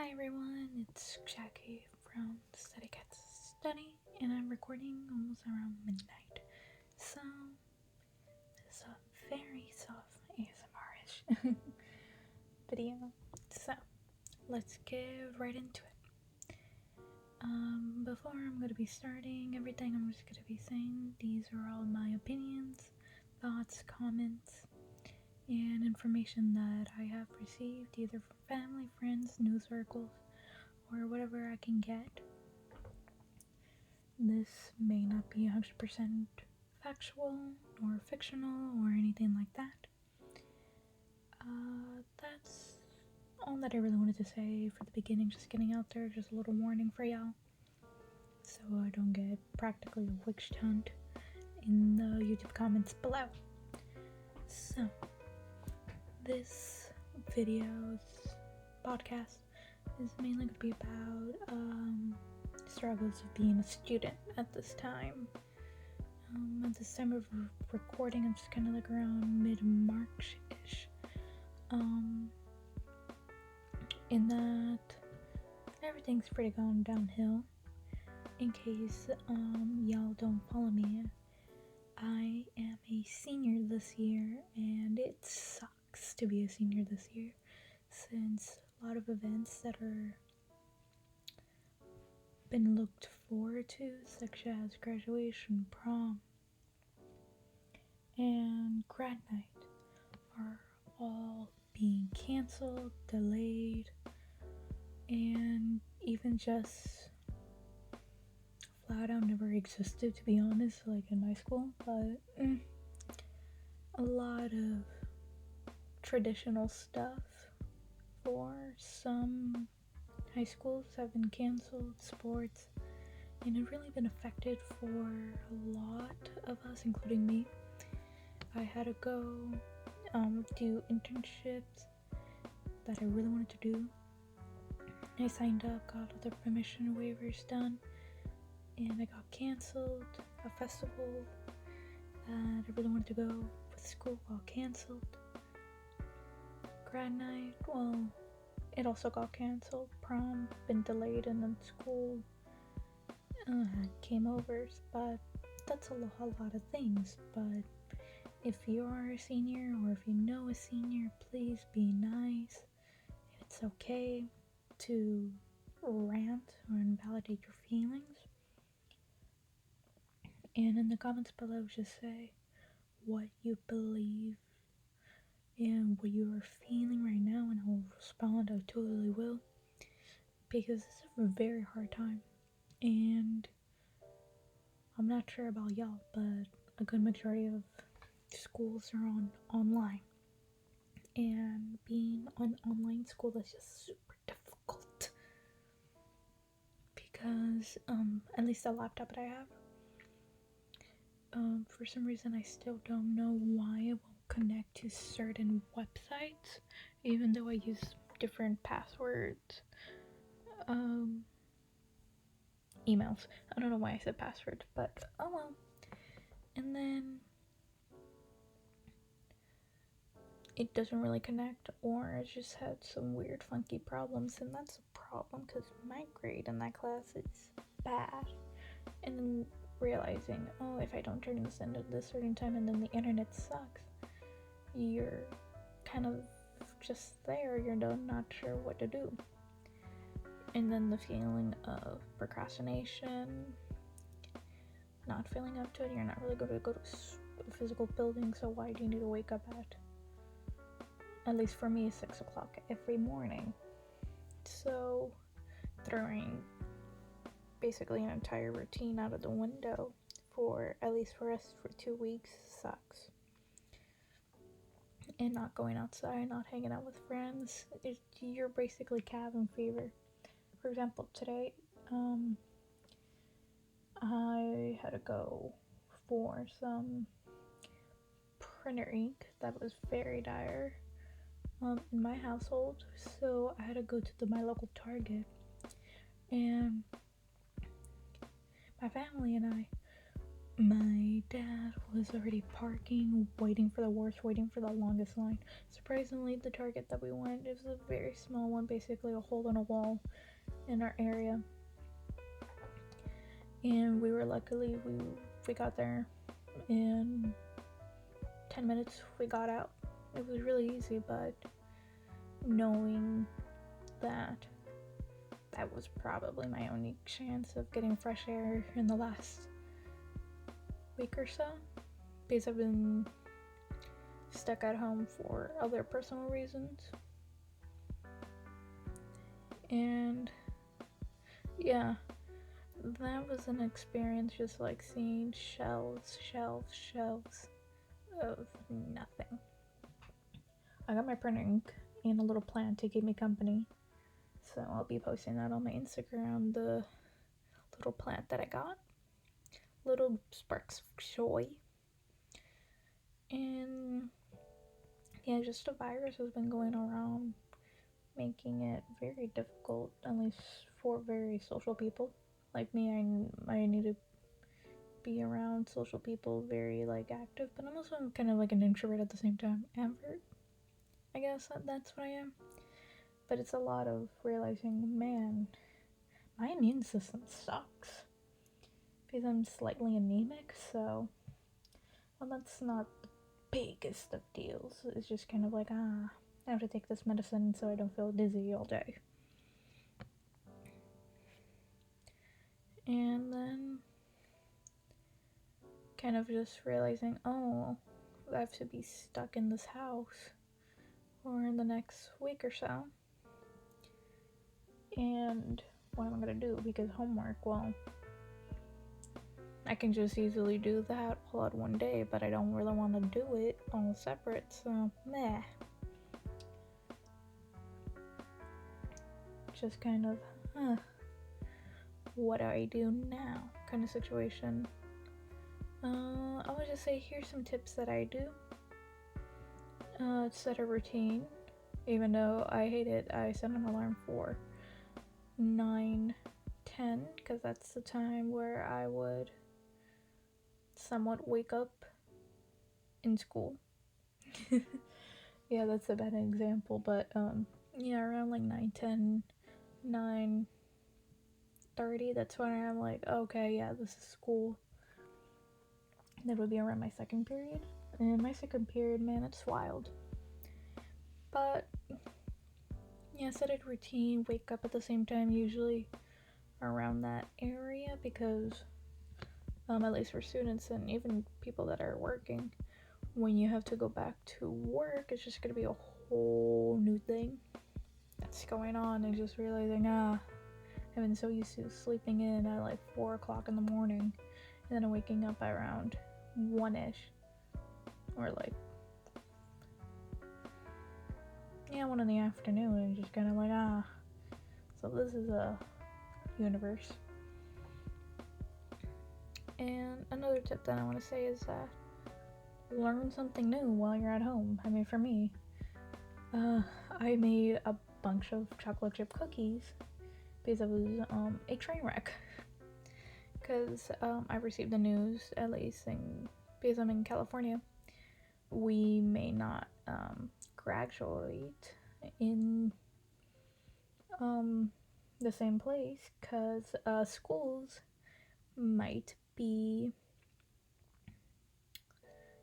Hi everyone, it's Jackie from StudyCatStudy, and I'm recording almost around midnight. So, this is a very soft ASMR-ish video. So, let's get right into it. Before I'm going to be starting everything, I'm just going to be saying these are all my opinions, thoughts, comments, and information that I have received either from family, friends, news articles, or whatever I can get. This may not be 100% factual or fictional or anything like that. That's all that I really wanted to say for the beginning, just getting out there, just a little warning for y'all, so I don't get practically a witch hunt in the YouTube comments below. So, this podcast is mainly going to be about struggles of being a student at this time. At this time of recording, I'm just kind of like around mid-March-ish. In that everything's pretty going downhill. In case y'all don't follow me, I am a senior this year, and it sucks to be a senior this year since a lot of events that are been looked forward to, such as graduation, prom, and grad night, are all being canceled, delayed, and even just flat out never existed, to be honest, like in high school. But a lot of traditional stuff for some high schools have been canceled, sports, and it really been affected for a lot of us, including me. I had to go do internships that I really wanted to do. I signed up, got all the permission waivers done, and I got canceled. A festival that I really wanted to go with school got canceled. Grad night, well, it also got canceled. Prom been delayed, and then school came over. But that's a lot of things. But if you are a senior, or if you know a senior, please be nice. It's okay to rant or invalidate your feelings. And in the comments below, just say what you believe and what you are feeling right now, and I'll respond. I totally will, because it's a very hard time, and I'm not sure about y'all, but a good majority of schools are online, and being on online school is just super difficult because at least the laptop that I have, for some reason I still don't know why it won't connect to certain websites, even though I use different passwords, emails. I don't know why I said password, but oh well. And then it doesn't really connect, or it just had some weird funky problems, and that's a problem because my grade in that class is bad. And then realizing, oh, if I don't turn this in at this certain time, and then the internet sucks, you're kind of just there, you're not sure what to do. And then the feeling of procrastination, not feeling up to it. You're not really going to go to a physical building, so why do you need to wake up at least for me, 6 o'clock every morning? So throwing basically an entire routine out of the window for at least for us for 2 weeks sucks. And not going outside, not hanging out with friends, you're basically cabin fever. For example, today I had to go for some printer ink that was very dire in my household, so I had to go to my local Target, and my family and I my dad was already parking, waiting for the worst, waiting for the longest line. Surprisingly, the Target that we went, it was a very small one, basically a hole in a wall in our area. And we got there in 10 minutes. We got out. It was really easy, but knowing that was probably my only chance of getting fresh air in the last week or so, because I've been stuck at home for other personal reasons. And yeah, that was an experience, just like seeing shelves of nothing. I got my printer ink and a little plant to keep me company, so I'll be posting that on my Instagram, the little plant that I got. Little sparks of joy. And yeah, just a virus has been going around, making it very difficult, at least for very social people like me. I need to be around social people, very like active, but I'm also kind of like an introvert at the same time. Ambivert, I guess that's what I am. But it's a lot of realizing, man, my immune system sucks, because I'm slightly anemic, so well, that's not the biggest of deals. It's just kind of like, I have to take this medicine so I don't feel dizzy all day. And then kind of just realizing, I have to be stuck in this house for the next week or so. And what am I going to do? Because homework, well, I can just easily do that all at one day, but I don't really want to do it all separate, so meh. Just kind of, what do I do now kind of situation. I would just say, here's some tips that I do. Set a routine. Even though I hate it, I set an alarm for 9:10, because that's the time where I would somewhat wake up in school. Yeah, that's a bad example, but yeah, around like 9:10, 9:30, that's when I'm like, okay, yeah, this is school. That would be around my second period. And my second period, man, it's wild. But yeah, set a routine, wake up at the same time, usually around that area, because at least for students and even people that are working, when you have to go back to work, it's just gonna be a whole new thing that's going on, and just realizing, I've been so used to sleeping in at like 4 o'clock in the morning, and then waking up around 1ish, or like 1 in the afternoon, and just kind of like, so this is a universe. And another tip that I want to say is that learn something new while you're at home. I mean, for me, I made a bunch of chocolate chip cookies because it was a train wreck. Because I received the news, at least because I'm in California, we may not graduate in the same place, because schools might be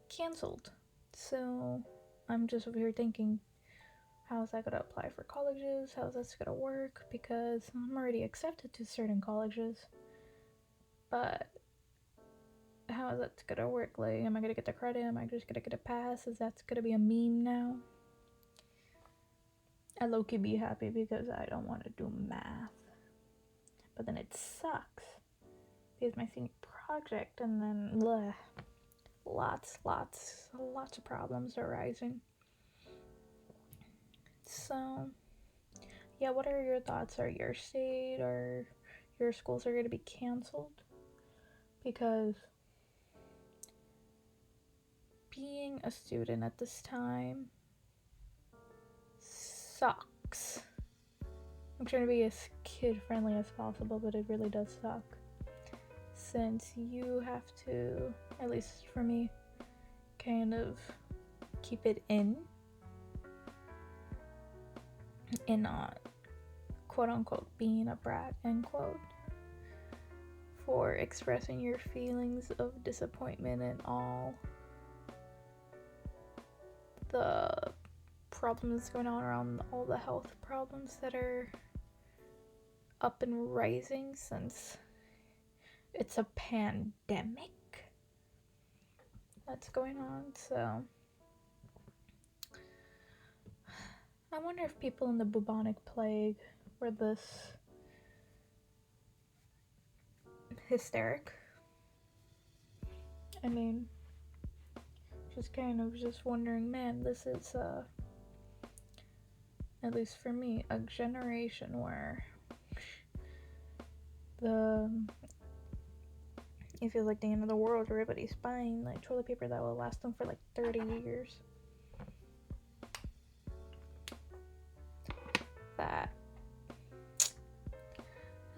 canceled. So I'm just over here thinking, how's that gonna apply for colleges? How's this gonna work? Because I'm already accepted to certain colleges, but how is that gonna work? Like, am I gonna get the credit? Am I just gonna get a pass? Is that gonna be a meme now? I low-key be happy because I don't want to do math, but then it sucks because my senior project, and then lots of problems arising. So yeah, what are your thoughts? Are your state or your schools are going to be canceled? Because being a student at this time sucks. I'm trying to be as kid friendly as possible, but it really does suck. since you have to, at least for me, kind of keep it in and not quote unquote being a brat, end quote, for expressing your feelings of disappointment and all the problems going on around all the health problems that are up and rising since it's a pandemic that's going on. So I wonder if people in the bubonic plague were this hysteric. I mean, just kind of just wondering, man, this is at least for me, a generation where it feels like the end of the world. Everybody's buying like toilet paper that will last them for like 30 years. That.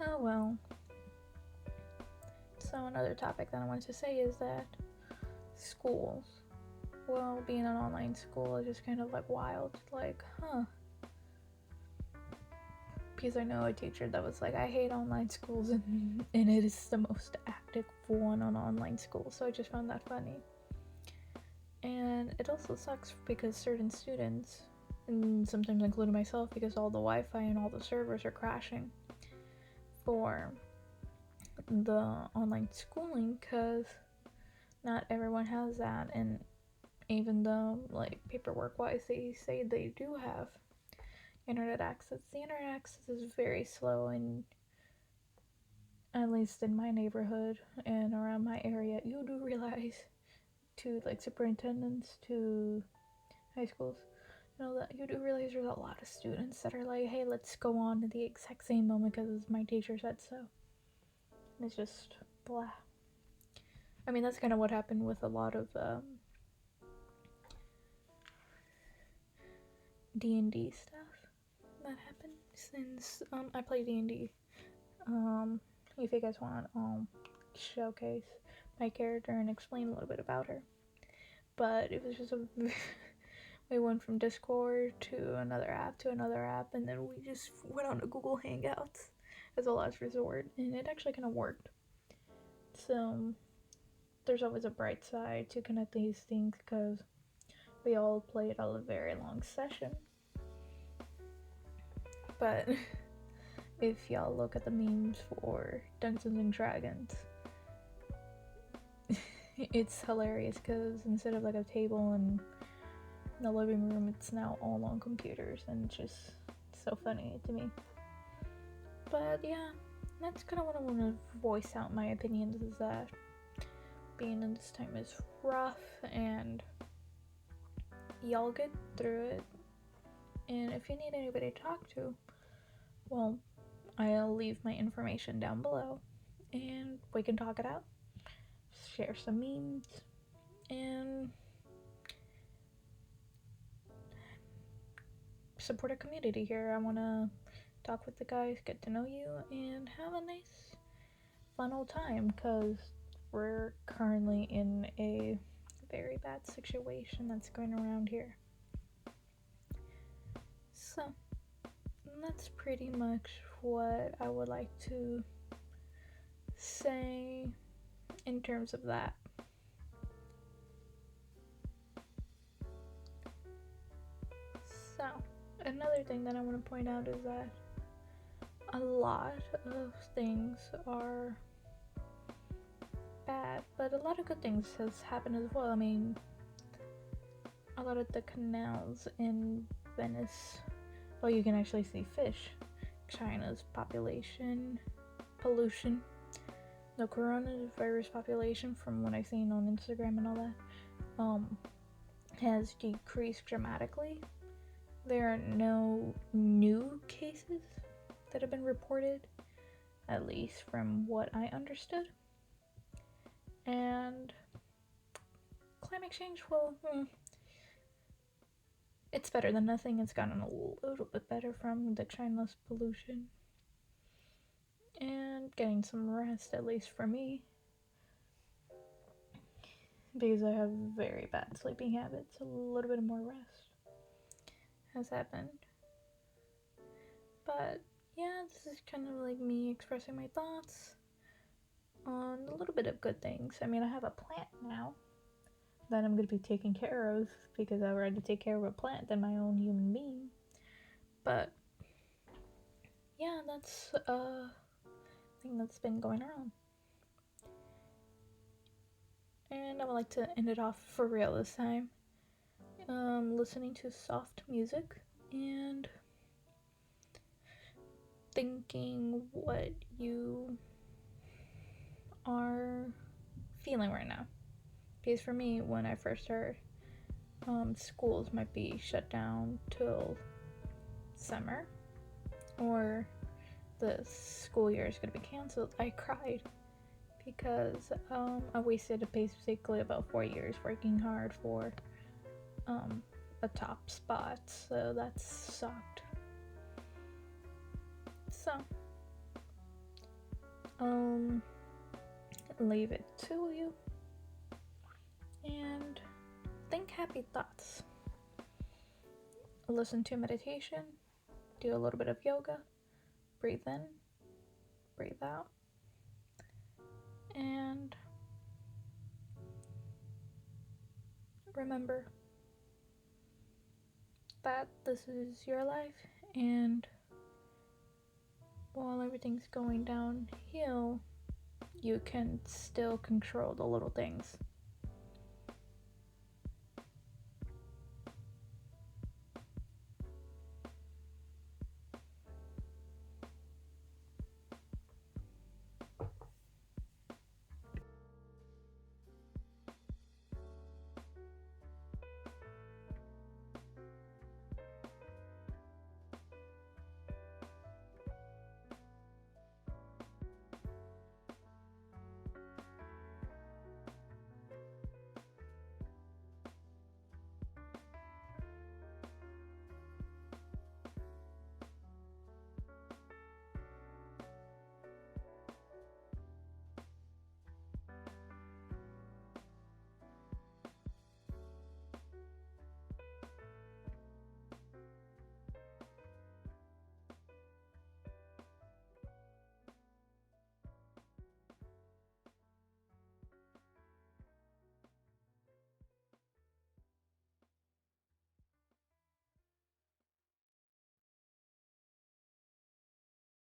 Oh well. So another topic that I wanted to say is that schools, well, being an online school is just kind of like wild. Like, because I know a teacher that was like, I hate online schools, and it is the most active one on online school, so I just found that funny. And it also sucks because certain students, and sometimes including myself, because all the Wi-Fi and all the servers are crashing for the online schooling, because not everyone has that. And even though, like, paperwork wise, they say they do have internet access, the internet access is very slow. And at least in my neighborhood and around my area, you do realize, to like superintendents, to high schools, that you do realize there's a lot of students that are like, hey, let's go on at the exact same moment because my teacher said so. And it's just blah. I mean, that's kind of what happened with a lot of D&D stuff that happened since I play D&D. If you guys want, showcase my character and explain a little bit about her. But it was just we went from Discord to another app, and then we just went on to Google Hangouts as a last resort, and it actually kind of worked. So there's always a bright side to connect these things, because we all played a very long session. But if y'all look at the memes for Dungeons and Dragons, it's hilarious because instead of like a table and the living room, it's now all on computers, and it's just so funny to me. But yeah, that's kind of what I want to voice out my opinions, is that being in this time is rough, and y'all get through it. And if you need anybody to talk to, well, I'll leave my information down below, and we can talk it out, share some memes, and support a community here. I want to talk with the guys, get to know you, and have a nice, fun old time, because we're currently in a very bad situation that's going around here. So that's pretty much what I would like to say in terms of that. So another thing that I want to point out is that a lot of things are bad, but a lot of good things has happened as well. I mean, a lot of the canals in Venice, well, you can actually see fish. China's population pollution, the coronavirus population, from what I've seen on Instagram and all that, has decreased dramatically. There are no new cases that have been reported, at least from what I understood. And climate change, well, it's better than nothing. It's gotten a little bit better from the China's pollution. And getting some rest, at least for me. because I have very bad sleeping habits. A little bit more rest has happened. But yeah, this is kind of like me expressing my thoughts on a little bit of good things. I mean, I have a plant now that I'm going to be taking care of because I'd rather take care of a plant than my own human being. But yeah, that's a thing that's been going around. And I would like to end it off for real this time. Listening to soft music and thinking what you are feeling right now. Because for me, when I first started, schools might be shut down till summer, or the school year is going to be canceled. I cried because I wasted basically about 4 years working hard for a top spot, so that sucked. So, leave it to you and think happy thoughts. Listen to meditation, do a little bit of yoga, breathe in, breathe out, and remember that this is your life, and while everything's going downhill, you can still control the little things.